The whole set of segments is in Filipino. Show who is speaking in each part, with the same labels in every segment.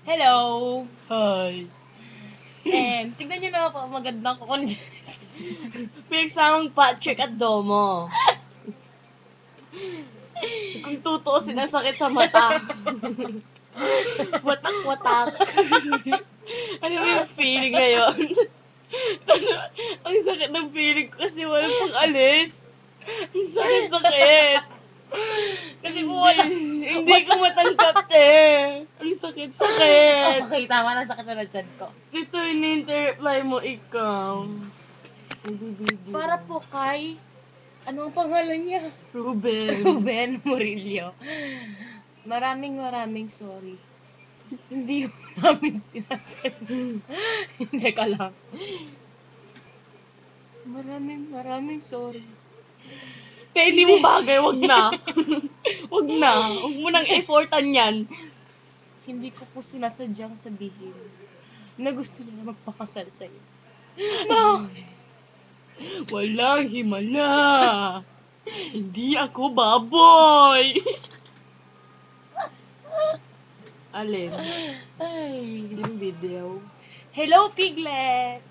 Speaker 1: Hello!
Speaker 2: Hi.
Speaker 1: Tignan nyo na ako, magandang kukondensya.
Speaker 2: Pinagsamang Patrick at Domo. Kung tutuusin ang sakit sa mata. Watak-watak. Ano ba yung feeling na yun? Tapos, ang sakit ng feeling ko kasi walang pang-alis. Ang sakit-sakit.
Speaker 1: Kasi po wala.
Speaker 2: Hindi ko matanggap, te. Ang sakit-sakit.
Speaker 1: Okay, tama na sakit na dyan ko.
Speaker 2: Ito yung reply mo, ikaw.
Speaker 1: Para po kay, ano ang pangalan niya?
Speaker 2: Ruben.
Speaker 1: Ruben Murillo. Maraming sorry. Hindi ko namin sinasadya. Hindi ka lang. Maraming sorry.
Speaker 2: Kaya hindi mo bagay, wag na. Wag na. Huwag mo nang effortan yan.
Speaker 1: Hindi ko po sinasadyang sabihin na gusto nila magpakasal sa'yo.
Speaker 2: Walang himala. Hindi ako baboy. Alin?
Speaker 1: Ay.
Speaker 2: Yung video.
Speaker 1: Hello, Piglet!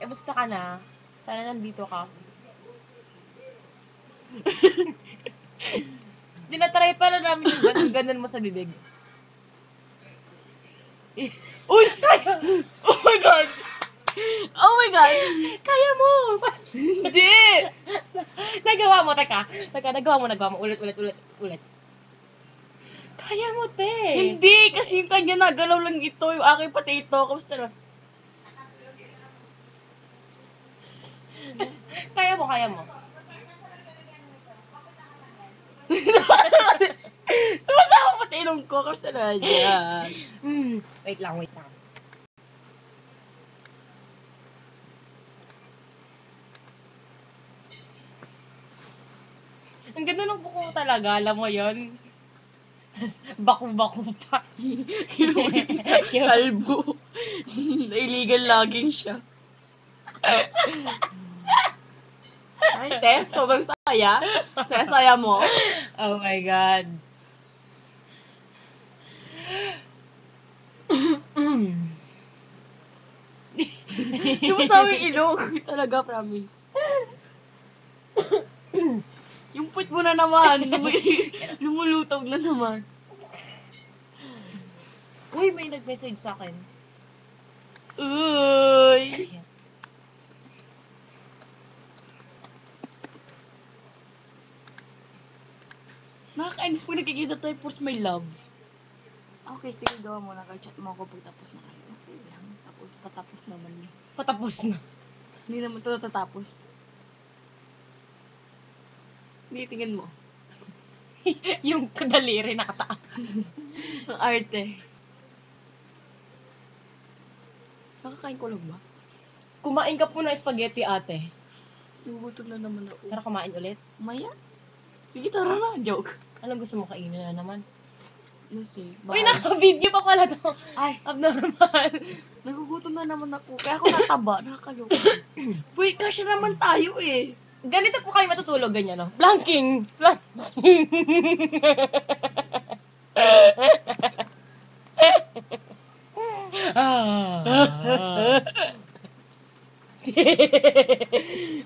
Speaker 1: Kamusta ka na? Sana nandito ka. Tinatry pala namin yung ganun mo sa bibig.
Speaker 2: Uy! Oh my God! Oh my God!
Speaker 1: Kaya mo!
Speaker 2: Hindi!
Speaker 1: Nagawa mo, teka. Nagawa mo. Ulit. Kaya mo, te!
Speaker 2: Hindi! Kasi yung kanya nagalaw lang ito. Yung aking potato. Kamusta na?
Speaker 1: Kaya mo.
Speaker 2: Sumata ako patilong ko. Kamusta na yan?
Speaker 1: Wait lang. Ang ganda ng buko mo talaga, alam mo yon. Tapos, baku-baku pa.
Speaker 2: Yung isa, kalbo. Illegal logging siya. Ay, te, sobrang saya. Saya-saya mo.
Speaker 1: Oh my God.
Speaker 2: Sumasawi ilong. Talaga, promise. Yung put mo na naman. Lumulutog na naman.
Speaker 1: Uy, may nag-message sa akin.
Speaker 2: Uy! Nakakainis po nagkikita tayo for my love. Okay, sige, gawa mo na. Chat mo ako pag tapos na kayo. Okay lang. Tapos, patapos naman niya.
Speaker 1: Patapos na.
Speaker 2: Hindi naman ito natatapos. Hindi, tingin mo.
Speaker 1: Yung kadaliri nakataas.
Speaker 2: Ang arte. Nakakain ko lang ba?
Speaker 1: Kumain ka po ng spaghetti, ate.
Speaker 2: Nagugutom na naman ako.
Speaker 1: Tara, kumain ulit.
Speaker 2: Maya? Sige, tara na. Joke.
Speaker 1: Anong gusto mo kainin na naman?
Speaker 2: No say.
Speaker 1: Uy, naka-video pa pala to.
Speaker 2: Ay,
Speaker 1: Abnormal.
Speaker 2: nagugutom na naman ako. Kaya ako nataba. Nakakaloka. Wait, kasya naman tayo eh.
Speaker 1: Ganito po kayo matutulog, ganyan, no? Blanking.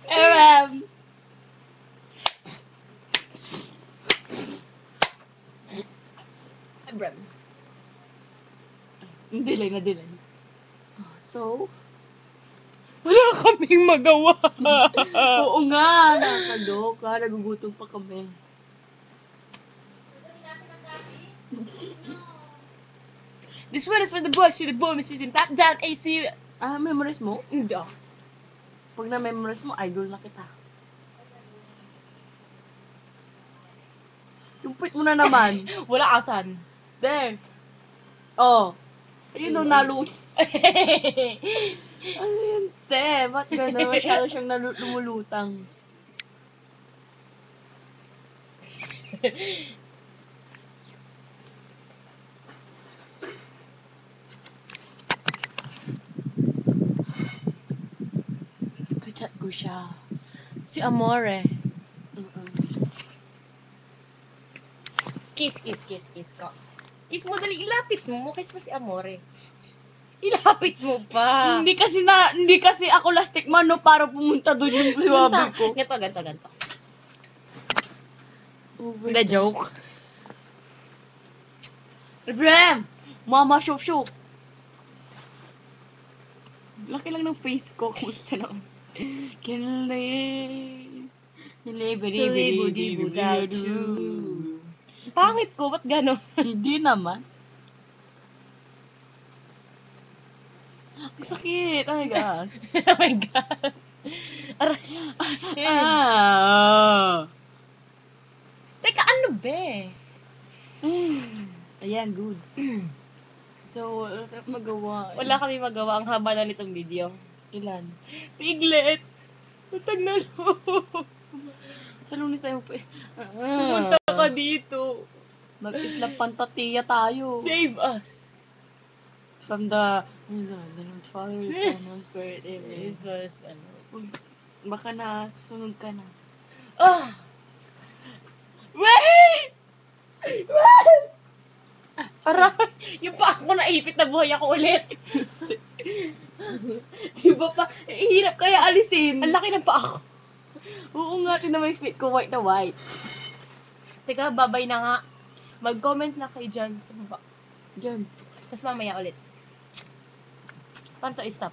Speaker 2: Aram.
Speaker 1: Abram.
Speaker 2: Delay na delay. So,
Speaker 1: Wala kaming magawa.
Speaker 2: oo nga, nakakaloka. Nagugutom pa kami.
Speaker 1: This one is for the boys, for the boys, season top down, AC.
Speaker 2: Ah, memorize mo?
Speaker 1: Hindi.
Speaker 2: Pag na-memorize mo, idol na kita. Yung put mo na naman.
Speaker 1: Wala asan.
Speaker 2: There. Oh. Ayun o, nalut. Ano yun, te? Ba't gano'n? Masyado siyang lumulutang. Kachat ko siya.
Speaker 1: Si Amore.
Speaker 2: Mm-mm.
Speaker 1: Kiss ko. Kiss mo dali, ilapit mo. Kiss mo si Amore. Ilapit mo pa.
Speaker 2: Hindi kasi ako lastik mano para pumunta doon yung liwabi ko.
Speaker 1: Ganto.
Speaker 2: Oh,
Speaker 1: The joke.
Speaker 2: Ibrahim! Mama, show. Laki lang ng face ko. Kumusta na? Can live
Speaker 1: without you. Pangit ko, ba't gano'n?
Speaker 2: Hindi naman. Ang sakit. Oh my gosh.
Speaker 1: Oh my God. Aray. Teka, ano be?
Speaker 2: Ayan, good. So, wala tayong magawa.
Speaker 1: Wala kami magawa. Ang haba na nitong video.
Speaker 2: Ilan?
Speaker 1: Piglet! Utag na loob.
Speaker 2: Sa lunes tayo
Speaker 1: Pumunta ka dito.
Speaker 2: Mag-isla pantatiya tayo.
Speaker 1: Save us.
Speaker 2: From the Father, Son, and Spirit, Amen.
Speaker 1: First, ano.
Speaker 2: Uy, baka na, sunod ka na.
Speaker 1: Ah! Wait! Wait! Aray! Yung pa ako naipit na buhay ako ulit.
Speaker 2: Diba pa, hirap kaya alisin.
Speaker 1: Ang laki ng pa ako.
Speaker 2: Oo nga, na may fit ko white na white.
Speaker 1: Teka, babay na nga. Mag-comment na kayo dyan sa baba.
Speaker 2: Diyan.
Speaker 1: Tapos mamaya ulit. Paano to i-stop?